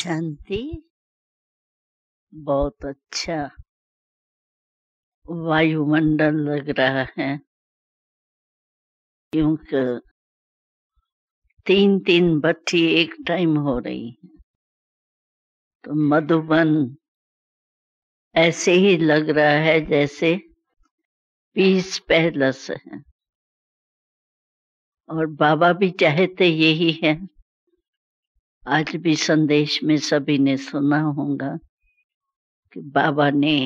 शांति। बहुत अच्छा वायुमंडल लग रहा है, क्योंकि 3-3 भट्टी एक टाइम हो रही है। तो मधुबन ऐसे ही लग रहा है जैसे पीस पैलेस है। और बाबा भी चाहते यही है। आज भी संदेश में सभी ने सुना होगा कि बाबा ने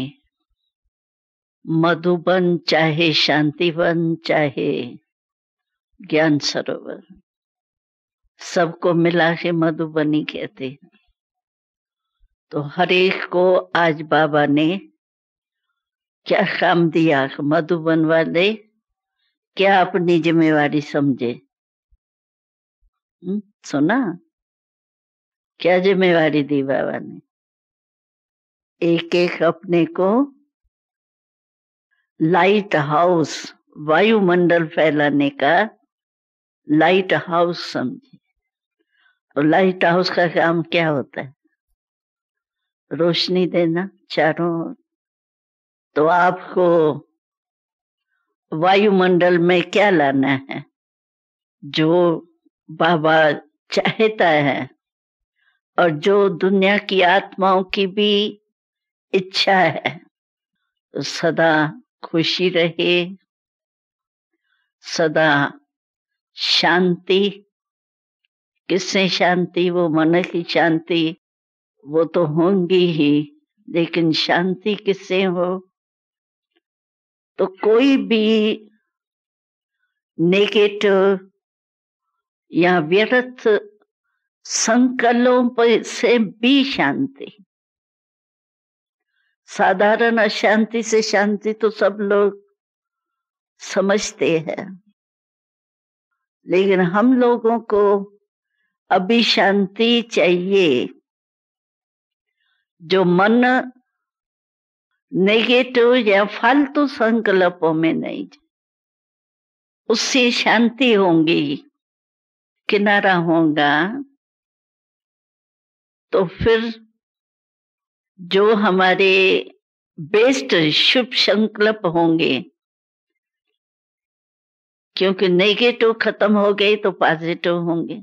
मधुबन चाहे शांतिवन चाहे ज्ञान सरोवर सबको मिला के मधुबनी कहते हैं। तो हर एक को आज बाबा ने क्या काम दिया, मधुबन वाले क्या अपनी जिम्मेवारी समझे। सुना क्या जिम्मेवारी दी बाबा ने? एक एक अपने को लाइट हाउस, वायुमंडल फैलाने का लाइट हाउस समझे। तो लाइट हाउस का काम क्या होता है? रोशनी देना चारों ओर। तो आपको वायुमंडल में क्या लाना है? जो बाबा चाहता है और जो दुनिया की आत्माओं की भी इच्छा है, तो सदा खुशी रहे, सदा शांति। किससे शांति? वो मन की शांति वो तो होंगी ही, लेकिन शांति किससे हो? तो कोई भी नेगेटिव या व्यर्थ संकल्पों से भी शांति। साधारण अशांति से शांति तो सब लोग समझते हैं, लेकिन हम लोगों को अभी शांति चाहिए। जो मन नेगेटिव या फालतू संकल्पों में नहीं, उससे शांति होगी, किनारा होगा। तो फिर जो हमारे बेस्ट शुभ संकल्प होंगे, क्योंकि नेगेटिव खत्म हो गए तो पॉजिटिव होंगे,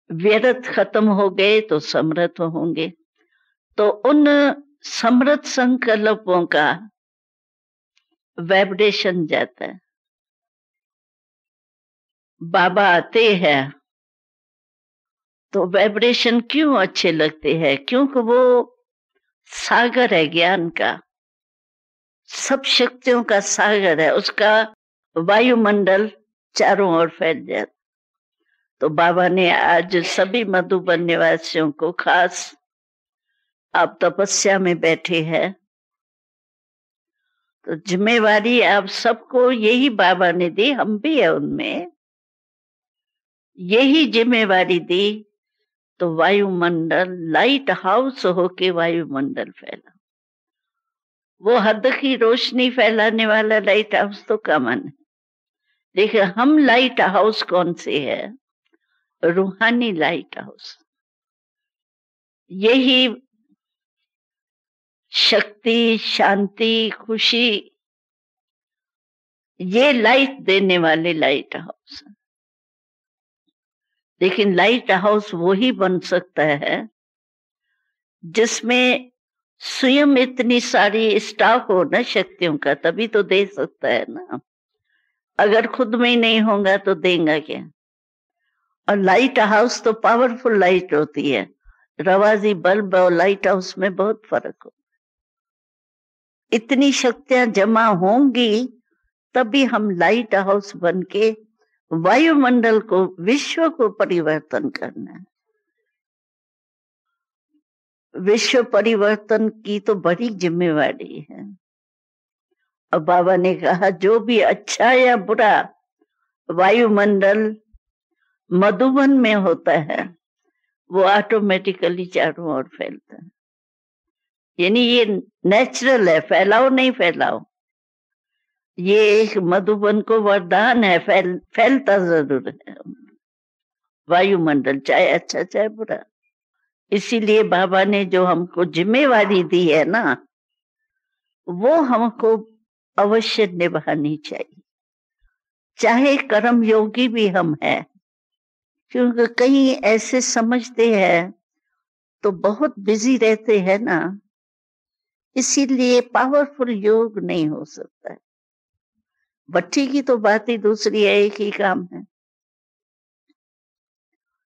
व्यर्थ खत्म हो गए तो समृद्ध होंगे। तो उन समृद्ध संकल्पों का वाइब्रेशन जाता है। बाबा आते हैं तो वाइब्रेशन क्यों अच्छे लगते हैं? क्योंकि वो सागर है ज्ञान का, सब शक्तियों का सागर है। उसका वायुमंडल चारों ओर फैल जाता। तो बाबा ने आज सभी मधुबन निवासियों को, खास आप तपस्या में बैठे हैं, तो जिम्मेवारी आप सबको यही बाबा ने दी, हम भी है उनमें, यही जिम्मेवारी दी। तो वायुमंडल लाइट हाउस होके वायुमंडल फैला। वो हद की रोशनी फैलाने वाला लाइट हाउस तो कमन है, लेकिन हम लाइट हाउस कौन से है? रूहानी लाइट हाउस। यही शक्ति, शांति, खुशी, ये लाइट देने वाले लाइट हाउस। लेकिन लाइट हाउस वो ही बन सकता है जिसमें स्वयं इतनी सारी स्टॉक हो ना शक्तियों का, तभी तो दे सकता है ना। अगर खुद में ही नहीं होगा तो देगा क्या? और लाइट हाउस तो पावरफुल लाइट होती है। रवाजी बल्ब और लाइट हाउस में बहुत फर्क हो। इतनी शक्तियां जमा होंगी तभी हम लाइट हाउस बन के वायुमंडल को, विश्व को परिवर्तन करना है। विश्व परिवर्तन की तो बड़ी जिम्मेवारी है। और बाबा ने कहा जो भी अच्छा या बुरा वायुमंडल मधुबन में होता है, वो ऑटोमेटिकली चारों ओर फैलता है। यानी ये नेचुरल है, फैलाओ नहीं फैलाओ। ये एक मधुबन को वरदान है, फैलता जरूर है वायुमंडल, चाहे अच्छा चाहे बुरा। इसीलिए बाबा ने जो हमको जिम्मेवारी दी है ना, वो हमको अवश्य निभानी चाहिए, चाहे कर्म योगी भी हम हैं। क्योंकि कहीं ऐसे समझते हैं तो बहुत बिजी रहते हैं ना, इसीलिए पावरफुल योग नहीं हो सकता है। भट्ठी की तो बात ही दूसरी है, एक ही काम है,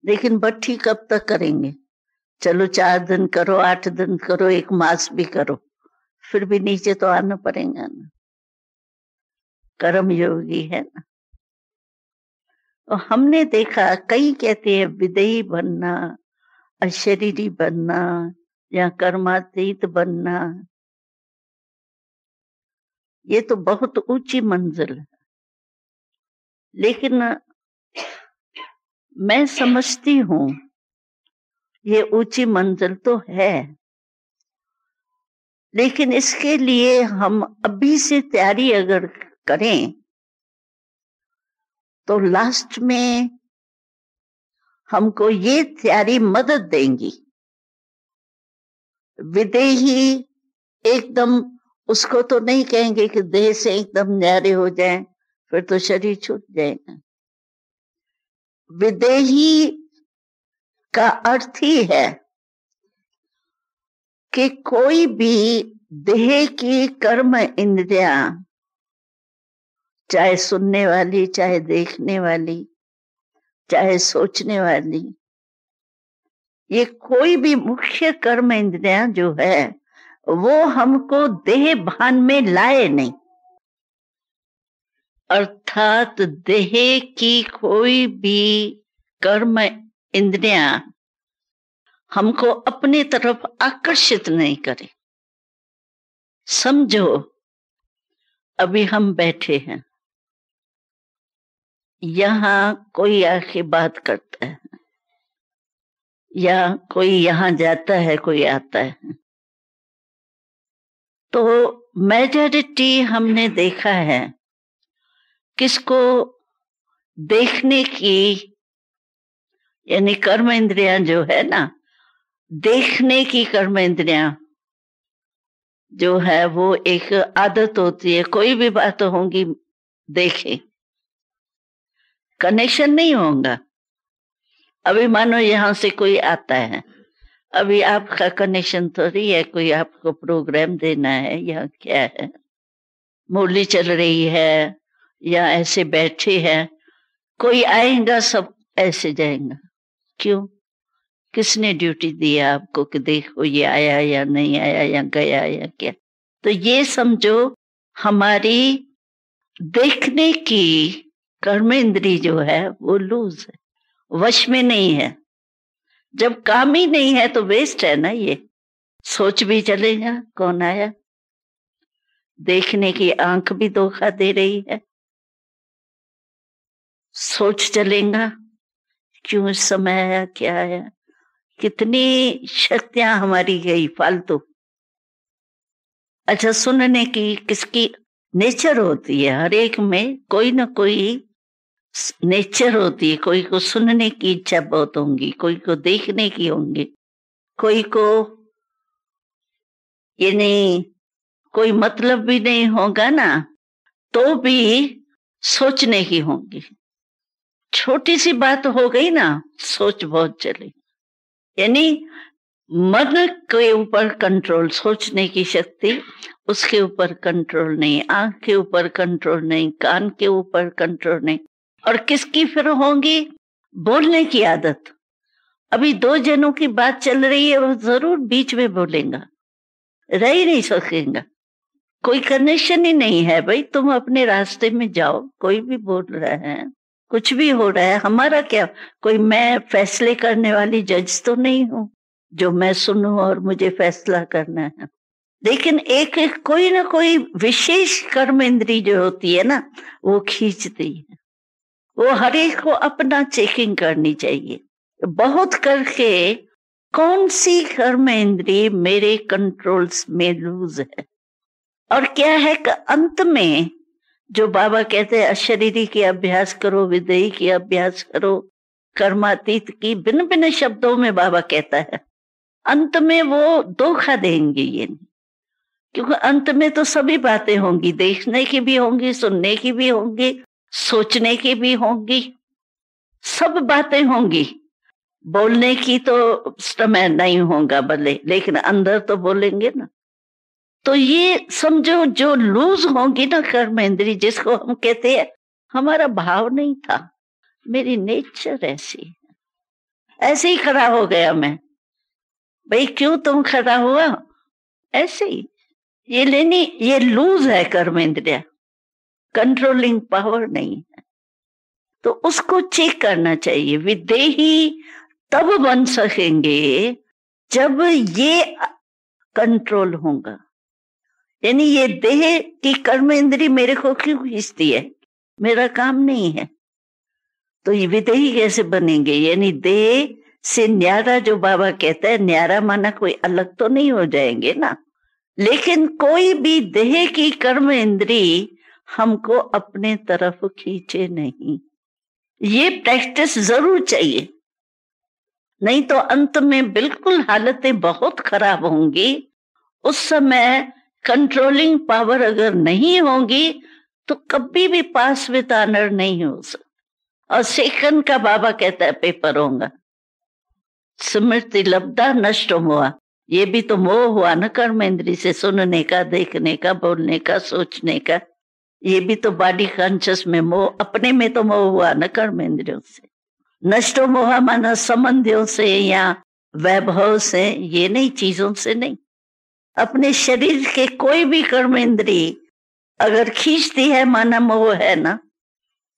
लेकिन भट्ठी कब तक करेंगे? चलो 4 दिन करो, 8 दिन करो, 1 मास भी करो, फिर भी नीचे तो आना पड़ेगा ना। कर्म योगी है ना। और हमने देखा, कई कहते हैं विदेही बनना, अशरीरी बनना या कर्मातीत बनना, ये तो बहुत ऊंची मंजिल है। लेकिन मैं समझती हूं ये ऊंची मंजिल तो है, लेकिन इसके लिए हम अभी से तैयारी अगर करें तो लास्ट में हमको ये तैयारी मदद देंगी। विदेही एकदम उसको तो नहीं कहेंगे कि देह से एकदम न्यारे हो जाएं, फिर तो शरीर छूट जाएगा। विदेही का अर्थ ही है कि कोई भी देह की कर्म इंद्रियां, चाहे सुनने वाली, चाहे देखने वाली, चाहे सोचने वाली, ये कोई भी मुख्य कर्म इंद्रियां जो है वो हमको देह भान में लाए नहीं। अर्थात देह की कोई भी कर्म इंद्रियां हमको अपनी तरफ आकर्षित नहीं करे। समझो, अभी हम बैठे हैं, यहां कोई आके बात करता है, या कोई यहां जाता है, कोई आता है, तो मेजॉरिटी हमने देखा है किसको देखने की, यानी कर्म इंद्रियां जो है ना, देखने की कर्म इंद्रियां जो है वो एक आदत होती है, कोई भी बात होगी देखे, कनेक्शन नहीं होगा। अभी मानो यहां से कोई आता है, अभी आपका कनेक्शन थोड़ी है, कोई आपको प्रोग्राम देना है या क्या है, मुरली चल रही है या ऐसे बैठे हैं, कोई आएगा सब ऐसे जाएगा। क्यों? किसने ड्यूटी दी आपको कि देखो ये आया या नहीं आया या गया या क्या? तो ये समझो हमारी देखने की कर्म इंद्री जो है वो लूज है, वश में नहीं है। जब काम ही नहीं है तो वेस्ट है ना। ये सोच भी चलेगा कौन आया, देखने की आंख भी धोखा दे रही है, सोच चलेगा क्यों इस समय आया, क्या आया, कितनी शक्तियां हमारी गई फालतू। अच्छा, सुनने की किसकी नेचर होती है, हर एक में कोई ना कोई नेचर होती है। कोई को सुनने की इच्छा बहुत होंगी, कोई को देखने की होंगी, कोई को ये नहीं, कोई मतलब भी नहीं होगा ना तो भी सोचने की होंगी। छोटी सी बात हो गई ना, सोच बहुत चली। यानी मन के ऊपर कंट्रोल, सोचने की शक्ति, उसके ऊपर कंट्रोल नहीं, आंख के ऊपर कंट्रोल नहीं, कान के ऊपर कंट्रोल नहीं। और किसकी फिर होंगी? बोलने की आदत। अभी 2 जनों की बात चल रही है, वो जरूर बीच में बोलेगा, रह ही नहीं सकेगा, कोई कनेक्शन ही नहीं है। भाई तुम अपने रास्ते में जाओ, कोई भी बोल रहा है, कुछ भी हो रहा है, हमारा क्या? कोई मैं फैसले करने वाली जज तो नहीं हूं जो मैं सुनूं और मुझे फैसला करना है। लेकिन एक कोई ना कोई विशेष कर्म इंद्री जो होती है ना, वो खींचती है। वो हर एक को अपना चेकिंग करनी चाहिए, बहुत करके कौन सी कर्म इंद्री मेरे कंट्रोल्स में लूज है। और क्या है कि अंत में जो बाबा कहते हैं अशरीरी की अभ्यास करो, विदेही की अभ्यास करो, कर्मातीत की, भिन्न भिन्न शब्दों में बाबा कहता है। अंत में वो धोखा देंगे ये नहीं, क्योंकि अंत में तो सभी बातें होंगी, देखने की भी होंगी, सुनने की भी होंगी, सोचने की भी होंगी, सब बातें होंगी। बोलने की तो समय नहीं होगा भले, लेकिन अंदर तो बोलेंगे ना। तो ये समझो जो लूज होंगी ना कर्म इंद्री, जिसको हम कहते हैं हमारा भाव नहीं था, मेरी नेचर ऐसी, ऐसे ही खड़ा हो गया मैं। भाई क्यों तुम खड़ा हुआ? ऐसे ही। ये लेनी, ये लूज है कर्म इंद्रिया, कंट्रोलिंग पावर नहीं है। तो उसको चेक करना चाहिए। विदेही तब बन सकेंगे जब ये कंट्रोल होगा। यानी ये देह की कर्म इंद्री मेरे को क्यों खींचती है, मेरा काम नहीं है, तो ये विदेही कैसे बनेंगे? यानी देह से न्यारा, जो बाबा कहता है न्यारा माना कोई अलग तो नहीं हो जाएंगे ना, लेकिन कोई भी देह की कर्म इंद्री हमको अपने तरफ खींचे नहीं। ये प्रैक्टिस जरूर चाहिए, नहीं तो अंत में बिल्कुल हालतें बहुत खराब होंगी। उस समय कंट्रोलिंग पावर अगर नहीं होगी तो कभी भी पास विद ऑनर नहीं हो सकता। और सेकंड का बाबा कहता है पेपर होगा। स्मृति लब्धा नष्ट हुआ, ये भी तो मोह हुआ ना कर्म इंद्री से, सुनने का, देखने का, बोलने का, सोचने का, ये भी तो बॉडी कॉन्शियस में मोह, अपने में तो मोह हुआ ना कर्म इंद्रियों से। नष्ट मोह माना संबंधियों से या वैभव से, ये नहीं, चीजों से नहीं, अपने शरीर के कोई भी कर्म इंद्री अगर खींचती है माना मोह है ना,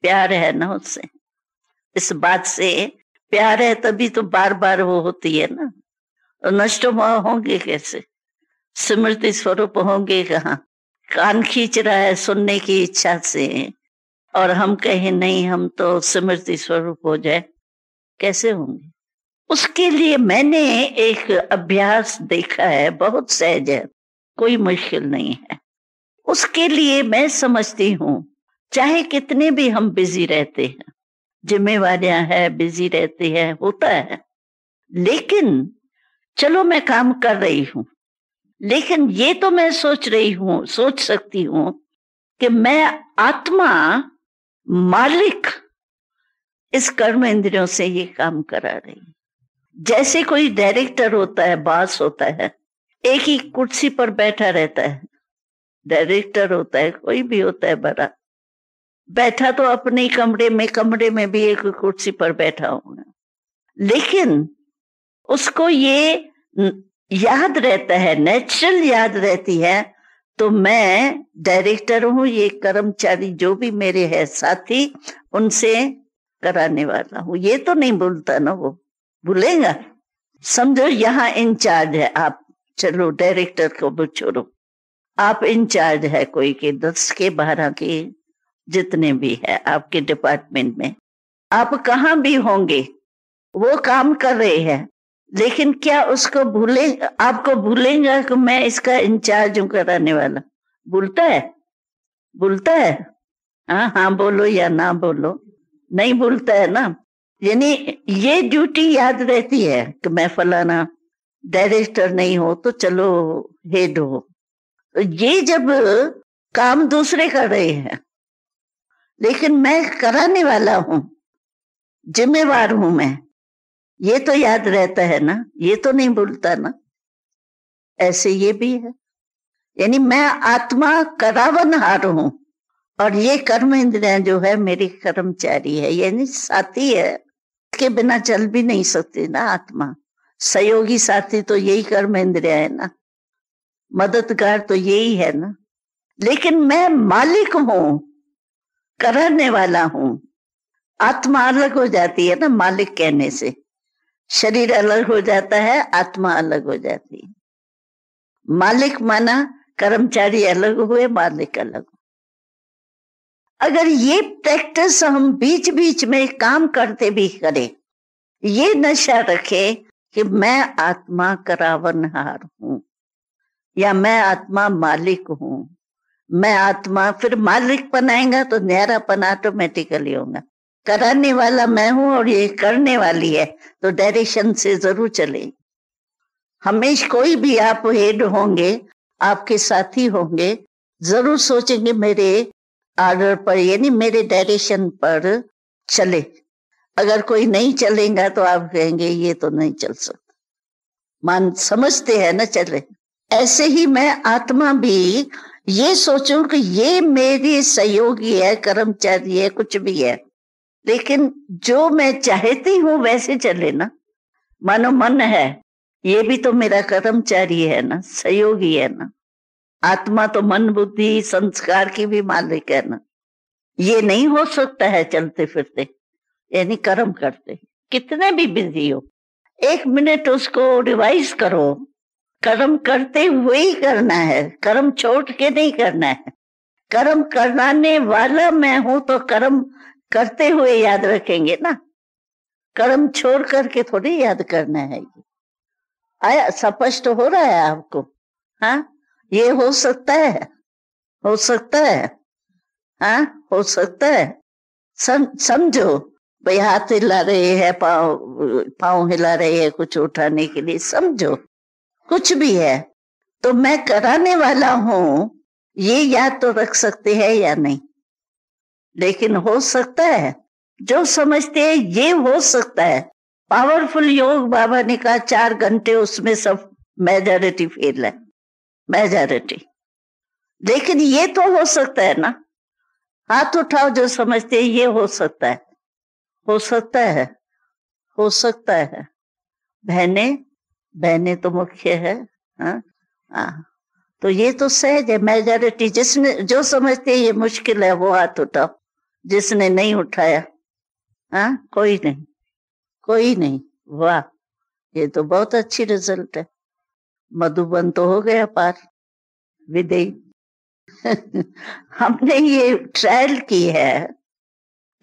प्यार है ना उससे। इस बात से प्यार है तभी तो बार बार वो होती है ना। और नष्ट मोह होंगे कैसे? स्मृति स्वरूप होंगे कहाँ? कान खींच रहा है सुनने की इच्छा से, और हम कहें नहीं हम तो स्मृति स्वरूप हो जाए, कैसे होंगे? उसके लिए मैंने एक अभ्यास देखा है, बहुत सहज है, कोई मुश्किल नहीं है। उसके लिए मैं समझती हूँ चाहे कितने भी हम बिजी रहते हैं, जिम्मेवारियां है, बिजी रहते हैं, होता है, लेकिन चलो मैं काम कर रही हूँ, लेकिन ये तो मैं सोच रही हूँ, सोच सकती हूँ कि मैं आत्मा मालिक इस कर्म इंद्रियों से ये काम करा रही। जैसे कोई डायरेक्टर होता है, बॉस होता है, एक ही कुर्सी पर बैठा रहता है, डायरेक्टर होता है, कोई भी होता है बड़ा, बैठा तो अपने ही कमरे में भी एक कुर्सी पर बैठा होगा, लेकिन उसको ये याद रहता है, नेचुरल याद रहती है, तो मैं डायरेक्टर हूं, ये कर्मचारी जो भी मेरे है साथी, उनसे कराने वाला हूं। ये तो नहीं भूलता ना, वो भूलेगा? समझो यहाँ इंचार्ज है आप, चलो डायरेक्टर को भी छोड़ो, आप इंचार्ज है कोई के, 10 के 12 के, जितने भी है आपके डिपार्टमेंट में, आप कहाँ भी होंगे, वो काम कर रहे हैं, लेकिन क्या उसको भूले, आपको भूलेगा कि मैं इसका इंचार्ज हूं कराने वाला? भूलता है? भूलता है? हाँ हाँ बोलो या ना बोलो, नहीं भूलता है ना। यानी ये ड्यूटी याद रहती है कि मैं फलाना डायरेक्टर नहीं हो तो चलो हेड हो। तो ये जब काम दूसरे कर रहे हैं, लेकिन मैं कराने वाला हूं, जिम्मेवार हूं मैं, ये तो याद रहता है ना, ये तो नहीं भूलता ना। ऐसे ये भी है, यानी मैं आत्मा करावनहार हूं, और ये कर्म इंद्रियां जो है मेरी कर्मचारी है, यानी साथी है, के बिना चल भी नहीं सकती ना आत्मा। सहयोगी साथी तो यही कर्म इंद्रिया है ना, मददगार तो यही है ना। लेकिन मैं मालिक हूं, कराने वाला हूं। आत्मा अलग हो जाती है ना मालिक कहने से, शरीर अलग हो जाता है, आत्मा अलग हो जाती है। मालिक माना कर्मचारी अलग हुए, मालिक अलग। अगर ये प्रैक्टिस हम बीच बीच में काम करते भी करें, ये नशा रखे कि मैं आत्मा करावनहार हूं, या मैं आत्मा मालिक हूं, मैं आत्मा, फिर मालिक बनाएगा तो न्यारापन ऑटोमेटिकली होगा। कराने वाला मैं हूं और ये करने वाली है, तो डायरेक्शन से जरूर चले। हमेशा कोई भी आप हेड होंगे, आपके साथी होंगे, जरूर सोचेंगे मेरे आर्डर पर यानी मेरे डायरेक्शन पर चले। अगर कोई नहीं चलेगा तो आप कहेंगे ये तो नहीं चल सकता, मान समझते हैं ना चले। ऐसे ही मैं आत्मा भी ये सोचूं कि ये मेरी सहयोगी है, कर्मचारी है, कुछ भी है, लेकिन जो मैं चाहती हूँ वैसे चले ना। मानो मन है, ये भी तो मेरा कर्मचारी है ना, सहयोगी है ना। आत्मा तो मन बुद्धि संस्कार की भी मालिक है ना। ये नहीं हो सकता है चलते फिरते यानी कर्म करते, कितने भी बिजी हो, 1 मिनट उसको रिवाइज करो। कर्म करते हुए ही करना है, कर्म छोड़ के नहीं करना है। कर्म कराने वाला मैं हूं तो कर्म करते हुए याद रखेंगे ना, कर्म छोड़ करके थोड़ी याद करना है। आया स्पष्ट हो रहा है आपको? हाँ, ये हो सकता है, हो सकता है, हाँ हो सकता है। समझो भाई, हाथ हिला रहे हैं, पाँव हिला रहे हैं कुछ उठाने के लिए, समझो कुछ भी है तो मैं कराने वाला हूं, ये याद तो रख सकते हैं या नहीं? लेकिन हो सकता है, जो समझते हैं ये हो सकता है। पावरफुल योग बाबा ने कहा 4 घंटे, उसमें सब मेजॉरिटी फेल है, मेजॉरिटी। लेकिन ये तो हो सकता है ना, हाथ उठाओ जो समझते हैं ये हो सकता है, हो सकता है, हो सकता है। बहने बहने तो मुख्य है। हाँ हाँ, तो ये तो सहज है, मेजॉरिटी। जिसने जो समझते ये मुश्किल है वो हाथ उठाओ, जिसने नहीं उठाया। हाँ, कोई नहीं, कोई नहीं। वाह, ये तो बहुत अच्छी रिजल्ट है। मधुबन तो हो गया पार, विदेही। हमने ये ट्रायल की है,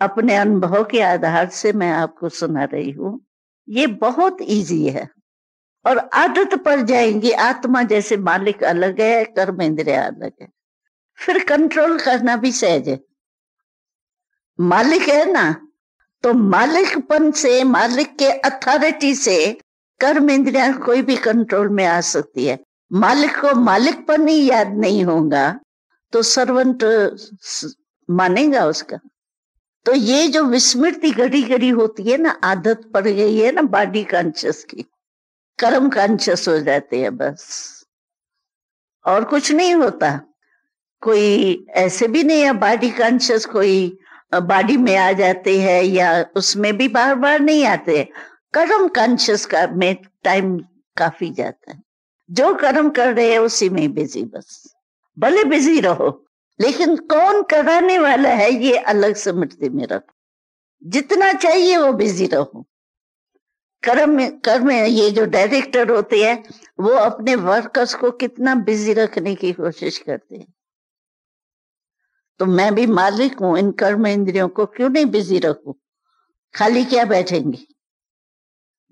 अपने अनुभव के आधार से मैं आपको सुना रही हूं। ये बहुत इजी है और आदत पड़ जाएंगी। आत्मा जैसे मालिक अलग है, कर्म इंद्रिया अलग है, फिर कंट्रोल करना भी सहज है। मालिक है ना, तो मालिकपन से, मालिक के अथॉरिटी से कर्म इंद्रिया कोई भी कंट्रोल में आ सकती है। मालिक को मालिकपन ही याद नहीं होगा तो सर्वेंट मानेगा उसका। तो ये जो विस्मृति घड़ी घड़ी होती है ना, आदत पड़ गई है ना बॉडी कॉन्शियस की, कर्म कॉन्शियस हो जाते हैं बस, और कुछ नहीं होता। कोई ऐसे भी नहीं है बॉडी कॉन्शियस, कोई बॉडी में आ जाते हैं या उसमें भी बार बार नहीं आते। कर्म कॉन्शियस का में टाइम काफी जाता है। जो कर्म कर रहे हैं उसी में बिजी, बस भले बिजी रहो, लेकिन कौन कराने वाला है ये अलग स्मृति में रखो। जितना चाहिए वो बिजी रहो। कर्म ये जो डायरेक्टर होते हैं वो अपने वर्कर्स को कितना बिजी रखने की कोशिश करते हैं। तो मैं भी मालिक हूं, इन कर्म इंद्रियों को क्यों नहीं बिजी रखूं? खाली क्या बैठेंगे?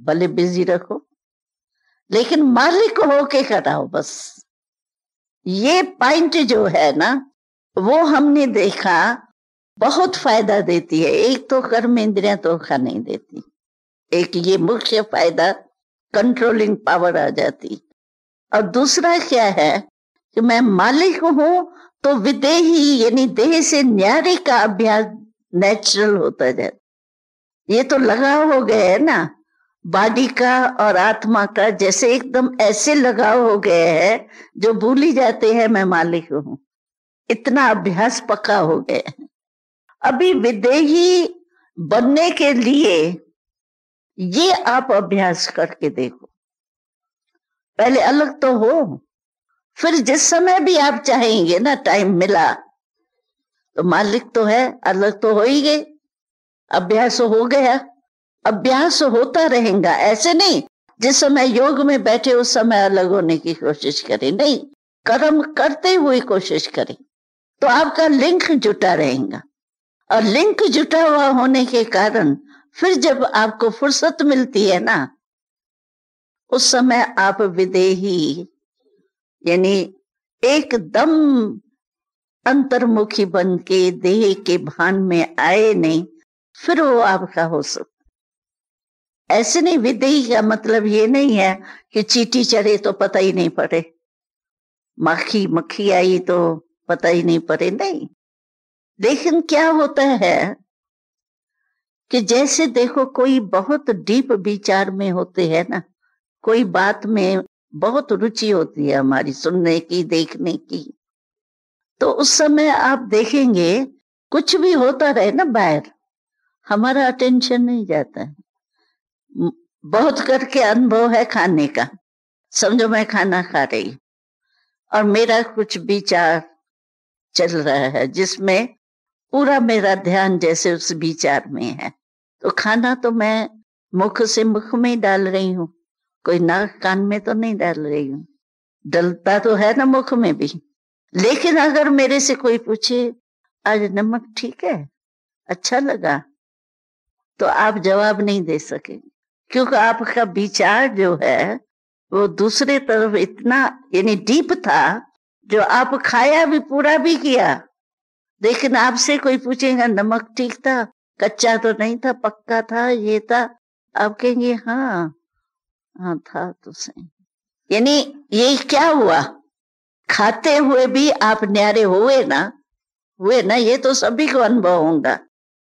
भले बिजी रखो, लेकिन मालिक होके कराओ बस। ये पॉइंट जो है ना, वो हमने देखा बहुत फायदा देती है। एक तो कर्म इंद्रियां धोखा नहीं देती, एक ये मुख्य फायदा, कंट्रोलिंग पावर आ जाती। और दूसरा क्या है कि मैं मालिक हूं तो विदेही यानी देह से न्यारे का अभ्यास नेचुरल होता जाता। ये तो लगाव हो गया है ना बॉडी का और आत्मा का, जैसे एकदम ऐसे लगाव हो गए हैं जो भूल ही जाते हैं मैं मालिक हूं। इतना अभ्यास पक्का हो गया है। अभी विदेही बनने के लिए ये आप अभ्यास करके देखो। पहले अलग तो हो, फिर जिस समय भी आप चाहेंगे ना, टाइम मिला तो मालिक तो है, अलग तो हो ही गए। अभ्यास हो गया, अभ्यास होता रहेगा। ऐसे नहीं जिस समय योग में बैठे उस समय अलग होने की कोशिश करें, नहीं, कर्म करते हुए कोशिश करें तो आपका लिंक जुटा रहेगा। और लिंक जुटा हुआ होने के कारण फिर जब आपको फुर्सत मिलती है ना, उस समय आप विदेही यानी एकदम अंतर्मुखी बन के देह के भान में आए नहीं, फिर वो आपका हो सकता। ऐसे नहीं, विदेही का मतलब ये नहीं है कि चींटी चढ़े तो पता ही नहीं पड़े, मक्खी आई तो पता ही नहीं पड़े, नहीं। लेकिन क्या होता है कि जैसे देखो कोई बहुत डीप विचार में होते हैं ना, कोई बात में बहुत रुचि होती है हमारी सुनने की, देखने की, तो उस समय आप देखेंगे कुछ भी होता रहे ना बाहर, हमारा अटेंशन नहीं जाता है। बहुत करके अनुभव है खाने का, समझो मैं खाना खा रही और मेरा कुछ विचार चल रहा है जिसमें पूरा मेरा ध्यान जैसे उस विचार में है, तो खाना तो मैं मुख से मुख में ही डाल रही हूँ, कोई नाक कान में तो नहीं डाल रही हूँ, डलता तो है ना मुख में भी। लेकिन अगर मेरे से कोई पूछे आज नमक ठीक है, अच्छा लगा, तो आप जवाब नहीं दे सकेंगे, क्योंकि आपका विचार जो है वो दूसरे तरफ इतना यानी डीप था, जो आप खाया भी पूरा भी किया, लेकिन आपसे कोई पूछेगा नमक ठीक था, कच्चा तो नहीं था, पक्का था, ये था, आप कहेंगे हाँ हाँ था तो सही। यानी ये क्या हुआ, खाते हुए भी आप न्यारे हुए ना, ये तो सभी को अनुभव होगा।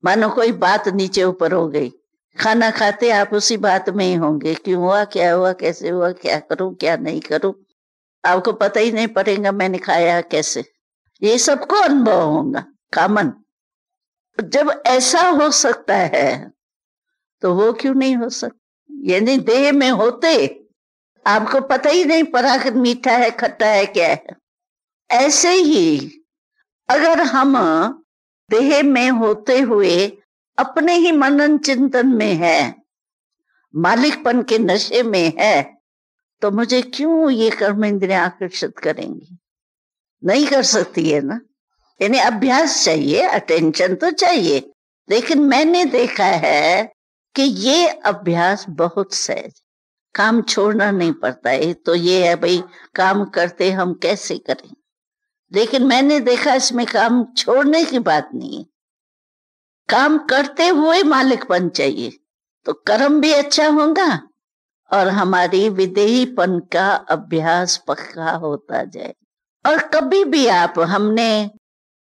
मानो कोई बात नीचे ऊपर हो गई, खाना खाते आप उसी बात में ही होंगे, क्यों हुआ, क्या हुआ, कैसे हुआ, क्या करूं क्या नहीं करूं, आपको पता ही नहीं पड़ेगा मैंने खाया कैसे, ये सबको अनुभव होगा कॉमन। जब ऐसा हो सकता है तो वो क्यों नहीं हो सकता, यानी देह में होते आपको पता ही नहीं पड़ा कि मीठा है खट्टा है क्या है। ऐसे ही अगर हम देह में होते हुए अपने ही मनन चिंतन में है, मालिकपन के नशे में है, तो मुझे क्यों ये कर्म इंद्रियां आकर्षित करेंगी, नहीं कर सकती है ना। यानी अभ्यास चाहिए, अटेंशन तो चाहिए, लेकिन मैंने देखा है कि ये अभ्यास बहुत सहज, काम छोड़ना नहीं पड़ता है। तो ये है भाई काम करते हम कैसे करें, लेकिन मैंने देखा इसमें काम छोड़ने की बात नहीं है, काम करते हुए मालिकपन चाहिए, तो कर्म भी अच्छा होगा और हमारी विदेहीपन का अभ्यास पक्का होता जाए। और कभी भी हमने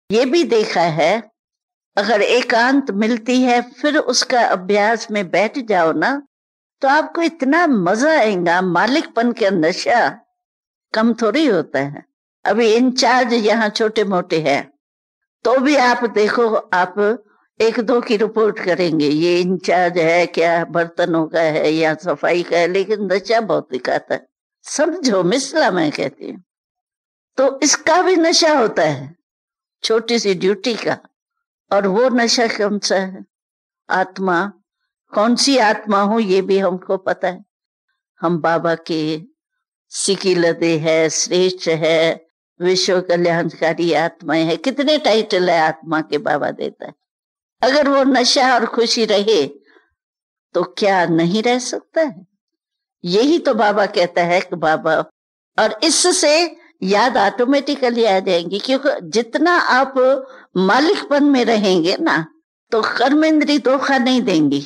ये भी देखा है, अगर एकांत मिलती है फिर उसका अभ्यास में बैठ जाओ ना, तो आपको इतना मजा आएगा, मालिकपन का नशा कम थोड़ी होता है। अभी इंचार्ज यहाँ छोटे मोटे हैं, तो भी आप देखो, आप एक दो की रिपोर्ट करेंगे, ये इंचार्ज है क्या, बर्तनों का है या सफाई का है, लेकिन नशा बहुत दिखाता है, समझो मिसला मैं कहती हूँ। तो इसका भी नशा होता है, छोटी सी ड्यूटी का, और वो नशा कौन सा है, आत्मा, कौन सी आत्मा हो ये भी हमको पता है, हम बाबा के सिकिलदे है, श्रेष्ठ है, विश्व कल्याणकारी आत्मा है, कितने टाइटल है आत्मा के बाबा देता है। अगर वो नशा और खुशी रहे तो क्या नहीं रह सकता है, यही तो बाबा कहता है कि बाबा, और इससे याद ऑटोमेटिकली आ जाएंगी, क्योंकि जितना आप मालिकपन में रहेंगे ना, तो कर्मेंद्री धोखा नहीं देंगी,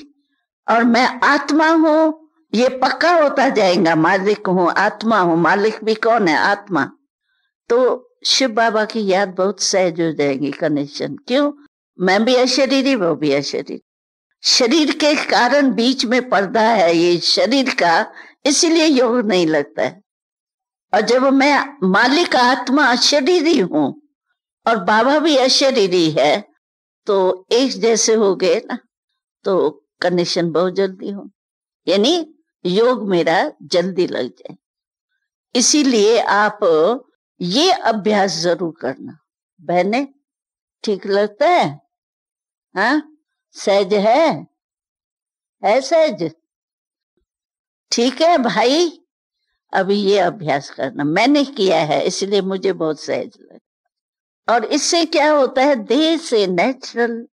और मैं आत्मा हूं ये पक्का होता जाएगा, मालिक हूं, आत्मा हूं, मालिक भी कौन है, आत्मा। तो शिव बाबा की याद बहुत सहज हो जाएगी, कनेक्शन। क्यों, मैं भी अशरीरी, वो भी अशरीर, शरीर के कारण बीच में पर्दा है ये शरीर का, इसीलिए योग नहीं लगता है। और जब मैं मालिक आत्मा अशरीरी हूं और बाबा भी अशरीरी है, तो एक जैसे हो गए ना, तो कनेक्शन बहुत जल्दी हो, यानी योग मेरा जल्दी लग जाए। इसीलिए आप ये अभ्यास जरूर करना बहने, ठीक लगता है, हाँ सहज है सहज, ठीक है भाई। अभी ये अभ्यास करना, मैंने किया है इसलिए मुझे बहुत सहज लगा। और इससे क्या होता है, देह से नेचुरल,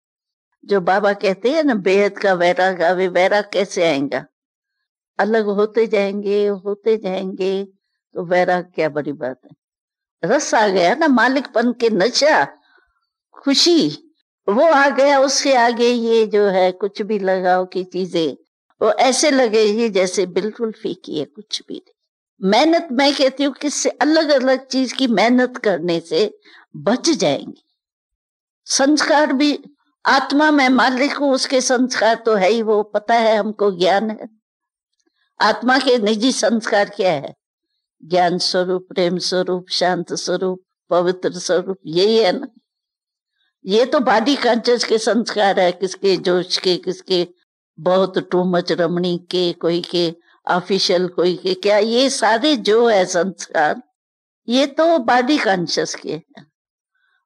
जो बाबा कहते हैं ना बेहद का वैराग, अभी वैराग कैसे आएगा, अलग होते जाएंगे, तो वैराग क्या बड़ी बात है, रस आ गया ना, मालिकपन के नशा, खुशी वो आ गया, उससे आगे ये जो है कुछ भी लगाओ की चीजें, वो ऐसे लगेगी जैसे बिल्कुल फीकी है, कुछ भी नहीं। मेहनत, मैं कहती हूँ किससे अलग अलग चीज की मेहनत करने से बच जाएंगे। संस्कार भी आत्मा में मालिक हूं, उसके संस्कार तो है ही, वो पता है हमको, ज्ञान है। आत्मा के निजी संस्कार क्या है? ज्ञान स्वरूप, प्रेम स्वरूप, शांत स्वरूप, पवित्र स्वरूप, यही है ना। ये तो बॉडी कॉन्शियस के संस्कार है, किसके जोश के, किसके बहुत टू मच रमणी के, कोई के ऑफिशियल, कोई के क्या, ये सारे जो है संस्कार, ये तो बॉडी कॉन्शियस के हैं।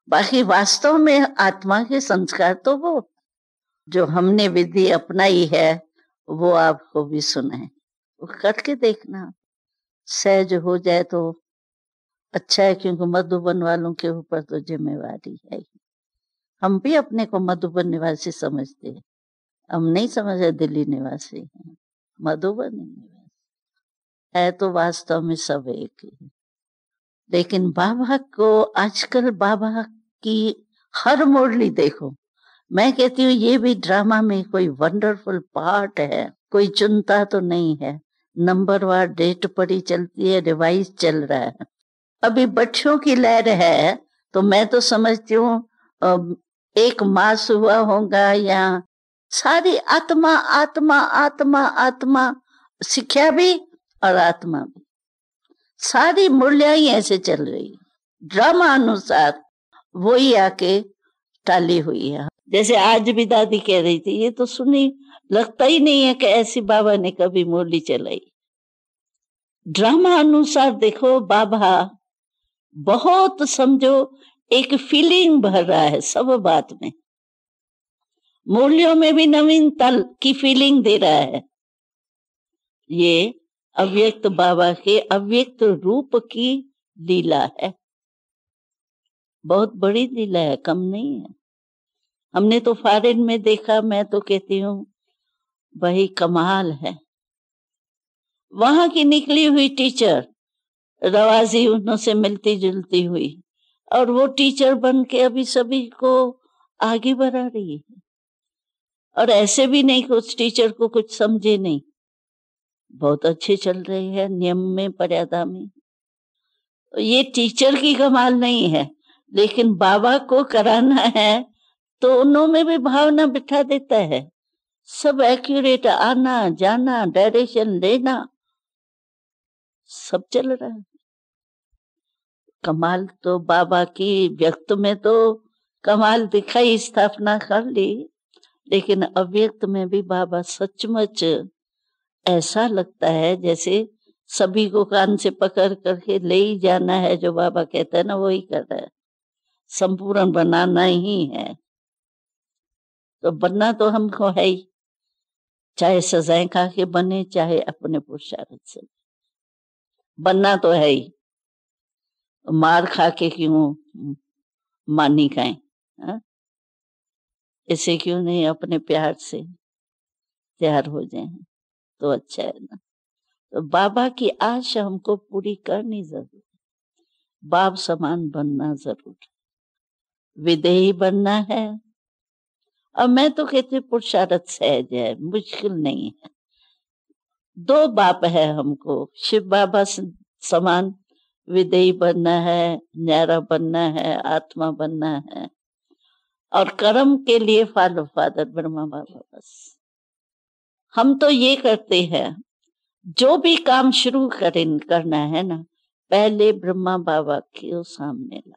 बाकी वास्तव में आत्मा के संस्कार तो वो जो हमने विधि अपनाई है वो आपको भी सुनाए, वो करके देखना, सहज हो जाए तो अच्छा है। क्योंकि मधुबन वालों के ऊपर तो जिम्मेवारी है ही। हम भी अपने को मधुबन निवासी समझते हैं, हम नहीं समझे दिल्ली निवासी हैं, मधुबन निवासी है तो वास्तव में सब एक ही। लेकिन बाबा को आजकल, बाबा की हर मुरली देखो, मैं कहती हूँ ये भी ड्रामा में कोई वंडरफुल पार्ट है। कोई चुनता तो नहीं है, नंबरवार डेट पड़ी चलती है, रिवाइज चल रहा है। अभी बच्चों की लहर है तो मैं तो समझती हूँ एक मास हुआ होगा, या सारी आत्मा आत्मा आत्मा आत्मा, शिक्षा भी और आत्मा भी, सारी मुरलियां ही ऐसे चल रही, ड्रामा अनुसार वही आके टाली हुई है। जैसे आज भी दादी कह रही थी, ये तो सुनी, लगता ही नहीं है कि ऐसी बाबा ने कभी मुरली चलाई। ड्रामा अनुसार देखो, बाबा बहुत समझो एक फीलिंग भर रहा है सब बात में, मुरलियों में भी नवीनता की फीलिंग दे रहा है। ये अव्यक्त बाबा के अव्यक्त रूप की लीला है, बहुत बड़ी लीला है, कम नहीं है। हमने तो फॉरेन में देखा, मैं तो कहती हूँ वही कमाल है। वहां की निकली हुई टीचर रवाजी उनसे मिलती जुलती हुई, और वो टीचर बन के अभी सभी को आगे बढ़ा रही है। और ऐसे भी नहीं कि उस टीचर को कुछ समझे नहीं, बहुत अच्छे चल रहे हैं नियम में, मर्यादा में। ये टीचर की कमाल नहीं है, लेकिन बाबा को कराना है तो उन्होंने भी भावना बिठा देता है, सब एक्यूरेट, आना जाना, डायरेक्शन लेना, सब चल रहा है। कमाल तो बाबा की व्यक्त में तो कमाल दिखाई, स्थापना कर ली, लेकिन अव्यक्त में भी बाबा सचमुच ऐसा लगता है जैसे सभी को कान से पकड़ करके ले ही जाना है। जो बाबा कहते हैं ना, वही कर रहा है, संपूर्ण बनाना ही है। तो बनना तो हमको है ही, चाहे सजाएं खा के बने, चाहे अपने पुरुषार्थ से बनना तो है ही। मार खा के क्यों मानी खाएं, इसे क्यों नहीं अपने प्यार से तैयार हो जाए तो अच्छा है ना। तो बाबा की आशा हमको पूरी करनी जरूर, बाप समान बनना जरूर, विदेही बनना है। और मैं तो कहती पुरुषार्थ सहज है, मुश्किल नहीं है। दो बाप है हमको, शिव बाबा समान विदेही बनना है, न्यारा बनना है, आत्मा बनना है, और कर्म के लिए फॉलो फादर ब्रह्मा बाबा। बस हम तो ये करते हैं, जो भी काम शुरू करना है ना, पहले ब्रह्मा बाबा के सामने ला।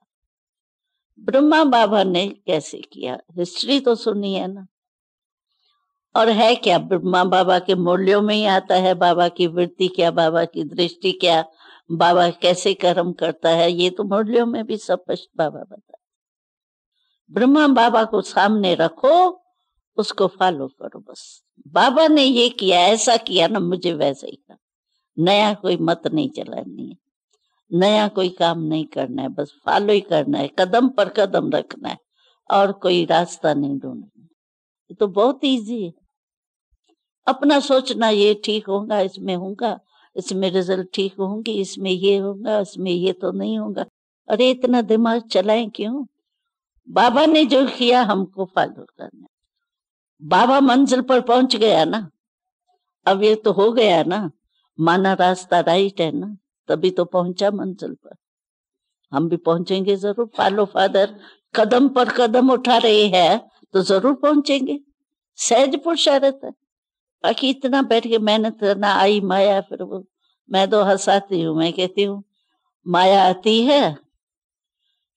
ब्रह्मा बाबा ने कैसे किया, हिस्ट्री तो सुनी है ना। और है क्या, ब्रह्मा बाबा के मूल्यों में ही आता है, बाबा की वृत्ति क्या, बाबा की दृष्टि क्या, बाबा कैसे कर्म करता है, ये तो मूल्यों में भी सब स्पष्ट बाबा बता। ब्रह्मा बाबा को सामने रखो, उसको फॉलो करो बस। बाबा ने ये किया, ऐसा किया ना, मुझे वैसे ही करना। नया कोई मत नहीं चलानी है, नया कोई काम नहीं करना है, बस फॉलो ही करना है, कदम पर कदम रखना है, और कोई रास्ता नहीं ढूंढना। ये तो बहुत इजी है। अपना सोचना, ये ठीक होगा, इसमें होगा, इसमें रिजल्ट ठीक होंगे, इसमें ये होगा, इसमें ये तो नहीं होगा। अरे इतना दिमाग चलाएं क्यों? बाबा ने जो किया हमको फॉलो करना है। बाबा मंजिल पर पहुंच गया ना, अब ये तो हो गया ना, माना रास्ता राइट है ना, तभी तो पहुंचा मंजिल पर। हम भी पहुंचेंगे जरूर। फॉलो फादर कदम पर कदम उठा रहे हैं तो जरूर पहुंचेंगे। सहज पुरुषार्थ है। बाकी इतना बैठ के मेहनत करना, आई माया, फिर वो मैं तो हंसाती हूँ, मैं कहती हूँ माया आती है,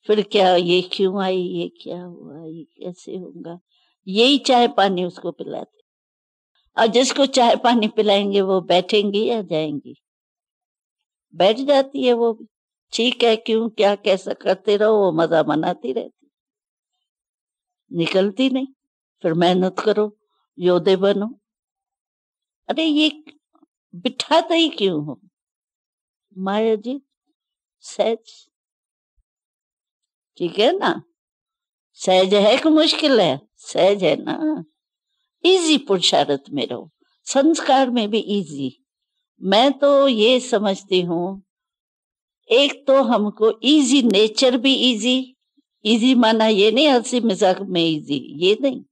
फिर क्या, ये क्यों आई, ये क्या हुआ, ये कैसे होगा, यही चाय पानी उसको पिलाते। और जिसको चाय पानी पिलाएंगे वो बैठेंगी या जाएंगी? बैठ जाती है वो भी। ठीक है, क्यों क्या कैसा करते रहो, वो मजा मनाती रहती, निकलती नहीं। फिर मेहनत करो, योद्धे बनो। अरे ये बिठाते ही क्यों हो माया जी? सहज, ठीक है ना? सहज है कि मुश्किल है? सहज है ना। इजी पुरुषार्थ में रहो, संस्कार में भी इजी। मैं तो ये समझती हूँ, एक तो हमको इजी नेचर भी इजी, इजी माना ये नहीं हंसी मजाक में इजी, ये नहीं।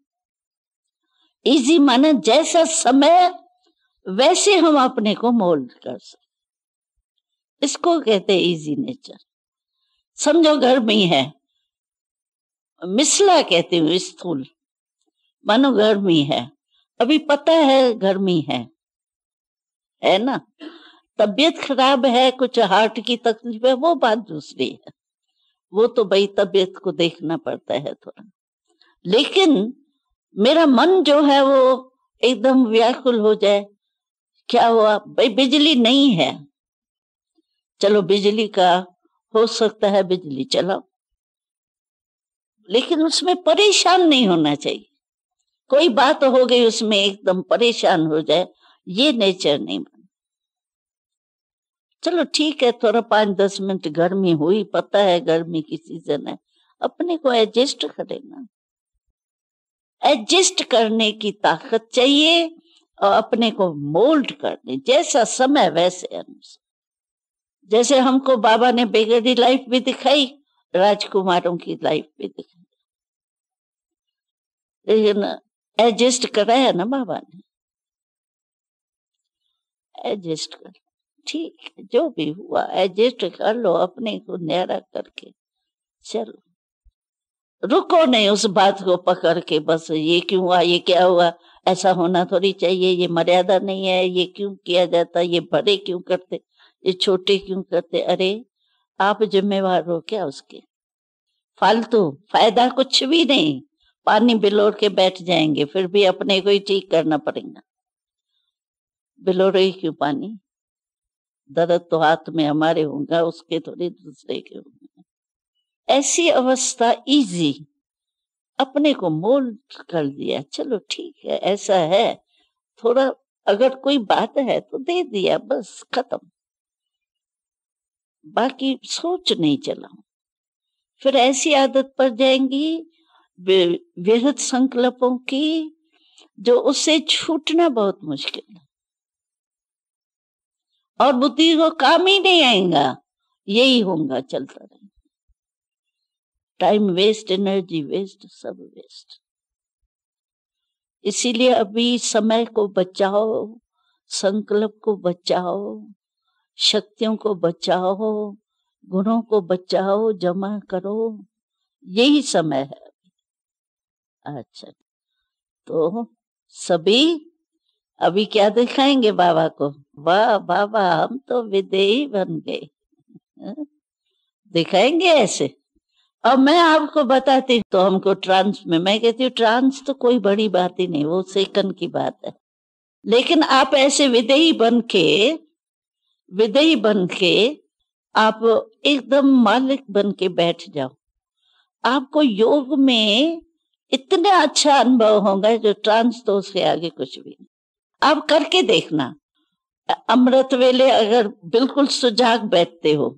इजी माना जैसा समय वैसे हम अपने को मोल्ड कर सकते, इसको कहते हैं इजी नेचर। समझो गर्मी है, मिसला कहती हूँ, स्थूल मानो गर्मी है, अभी पता है गर्मी है ना? तबीयत खराब है, कुछ हार्ट की तकलीफ है, वो बात दूसरी है, वो तो भाई तबीयत को देखना पड़ता है थोड़ा। लेकिन मेरा मन जो है वो एकदम व्याकुल हो जाए, क्या हुआ भाई? बिजली नहीं है, चलो बिजली का हो सकता है, बिजली चलाओ, लेकिन उसमें परेशान नहीं होना चाहिए। कोई बात हो गई उसमें एकदम परेशान हो जाए, ये नेचर नहीं बना। चलो ठीक है, थोड़ा 5-10 मिनट गर्मी हुई, पता है गर्मी की सीजन है, अपने को एडजस्ट करे ना। एडजस्ट करने की ताकत चाहिए और अपने को मोल्ड करने, जैसा समय वैसे अनुसार। जैसे हमको बाबा ने बेगड़ी लाइफ भी दिखाई, राजकुमारों की लाइफ भी दिखाई, लेकिन एडजस्ट कराया ना बाबा ने। एडजस्ट कर, ठीक है, जो भी हुआ एडजस्ट कर लो, अपने को न्यारा करके चलो, रुको नहीं उस बात को पकड़ के, बस ये क्यों हुआ, ये क्या हुआ, ऐसा होना थोड़ी चाहिए, ये मर्यादा नहीं है, ये क्यों किया जाता, ये बड़े क्यों करते, ये छोटे क्यों करते। अरे आप जिम्मेवार हो क्या उसके? फालतू फायदा कुछ भी नहीं, पानी बिलोर के बैठ जाएंगे, फिर भी अपने को ही ठीक करना पड़ेगा। बिलोर ही क्यों पानी? दर्द तो हाथ में हमारे होगा, उसके थोड़े दूसरे के होंगे। ऐसी अवस्था इजी, अपने को मोल्ड कर दिया, चलो ठीक है ऐसा है, थोड़ा अगर कोई बात है तो दे दिया, बस खत्म, बाकी सोच नहीं चला। फिर ऐसी आदत पड़ जाएंगी विरुद्ध संकल्पों की, जो उससे छूटना बहुत मुश्किल है, और बुद्धि को काम ही नहीं आएगा, यही होगा, चलता रहेगा। टाइम वेस्ट, एनर्जी वेस्ट, सब वेस्ट। इसीलिए अभी समय को बचाओ, संकल्प को बचाओ, शक्तियों को बचाओ, गुणों को बचाओ, जमा करो, यही समय है। अच्छा, तो सभी अभी क्या दिखाएंगे बाबा को? वाह बाबा, हम तो विदेही बन गए, दिखाएंगे ऐसे। अब मैं आपको बताती हूँ, तो हमको ट्रांस में, मैं कहती हूँ ट्रांस तो कोई बड़ी बात ही नहीं, वो सेकंड की बात है। लेकिन आप ऐसे विदेही बन के आप एकदम मालिक बन के बैठ जाओ, आपको योग में इतना अच्छा अनुभव होगा जो ट्रांस तो उसके आगे कुछ भी नहीं। आप करके देखना, अमृत वेले अगर बिल्कुल सुजाग बैठते हो,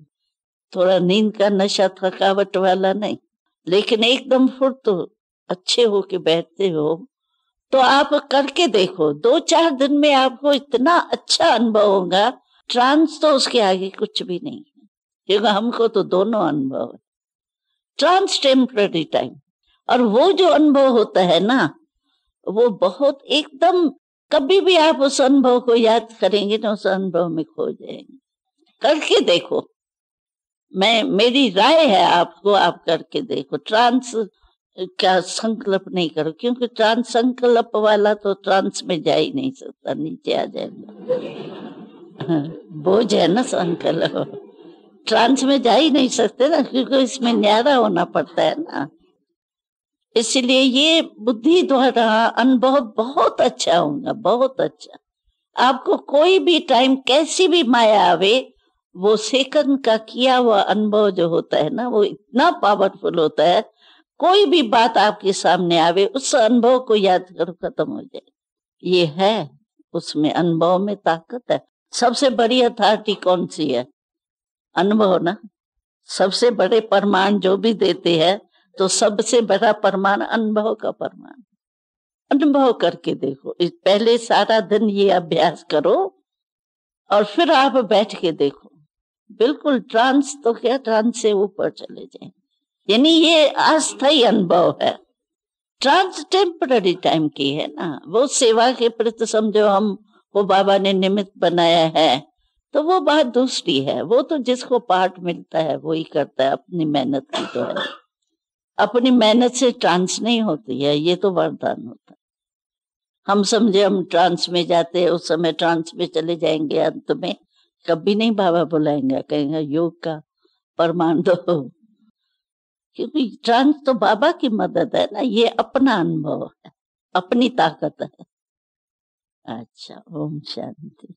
थोड़ा नींद का नशा थकावट वाला नहीं, लेकिन एकदम फुर्त अच्छे होके बैठते हो, तो आप करके देखो, 2-4 दिन में आपको इतना अच्छा अनुभव होगा। ट्रांस तो उसके आगे कुछ भी नहीं है, क्योंकि हमको तो दोनों अनुभव है। ट्रांस टेम्पररी टाइम, और वो जो अनुभव होता है ना, वो बहुत एकदम कभी भी आप उस अनुभव को याद करेंगे तो उस अनुभव में खो जाएंगे। करके देखो, मेरी राय है आपको, आप करके देखो। ट्रांस का संकल्प नहीं करो, क्योंकि ट्रांस संकल्प वाला तो ट्रांस में जा ही नहीं सकता, नीचे आ जाएगा। हाँ, बोझ है ना संकल्प, ट्रांस में जा ही नहीं सकते ना, क्योंकि इसमें न्यारा होना पड़ता है ना। इसलिए ये बुद्धि द्वारा अनुभव बहुत अच्छा होगा, बहुत अच्छा। आपको कोई भी टाइम कैसी भी माया आवे, वो सेकंड का किया हुआ अनुभव जो होता है ना, वो इतना पावरफुल होता है। कोई भी बात आपके सामने आवे, उस अनुभव को याद करो, खत्म हो जाए। ये है उसमें, अनुभव में ताकत है। सबसे बड़ी अथॉरिटी कौन सी है? अनुभव ना। सबसे बड़े प्रमाण जो भी देते हैं, तो सबसे बड़ा प्रमाण अनुभव का प्रमाण। अनुभव करके देखो, पहले सारा दिन ये अभ्यास करो और फिर आप बैठ के देखो, बिल्कुल ट्रांस तो क्या, ट्रांस से ऊपर चले जाए। यानी ये अस्थायी अनुभव है, ट्रांस टेम्पररी टाइम की है ना। वो सेवा के प्रति समझो हम वो बाबा ने निमित्त बनाया है, तो वो बात दूसरी है। वो तो जिसको पार्ट मिलता है वो ही करता है, अपनी मेहनत की तो है। अपनी मेहनत से ट्रांस नहीं होती है, ये तो वरदान होता है। हम समझे हम ट्रांस में जाते हैं, उस समय ट्रांस में चले जाएंगे, अंत में कभी नहीं बाबा बुलाएंगे, कहेंगे योग का प्रमाण दो। क्योंकि ट्रांस तो बाबा की मदद है ना, ये अपना अनुभव है, अपनी ताकत है। अच्छा, ओम शांति।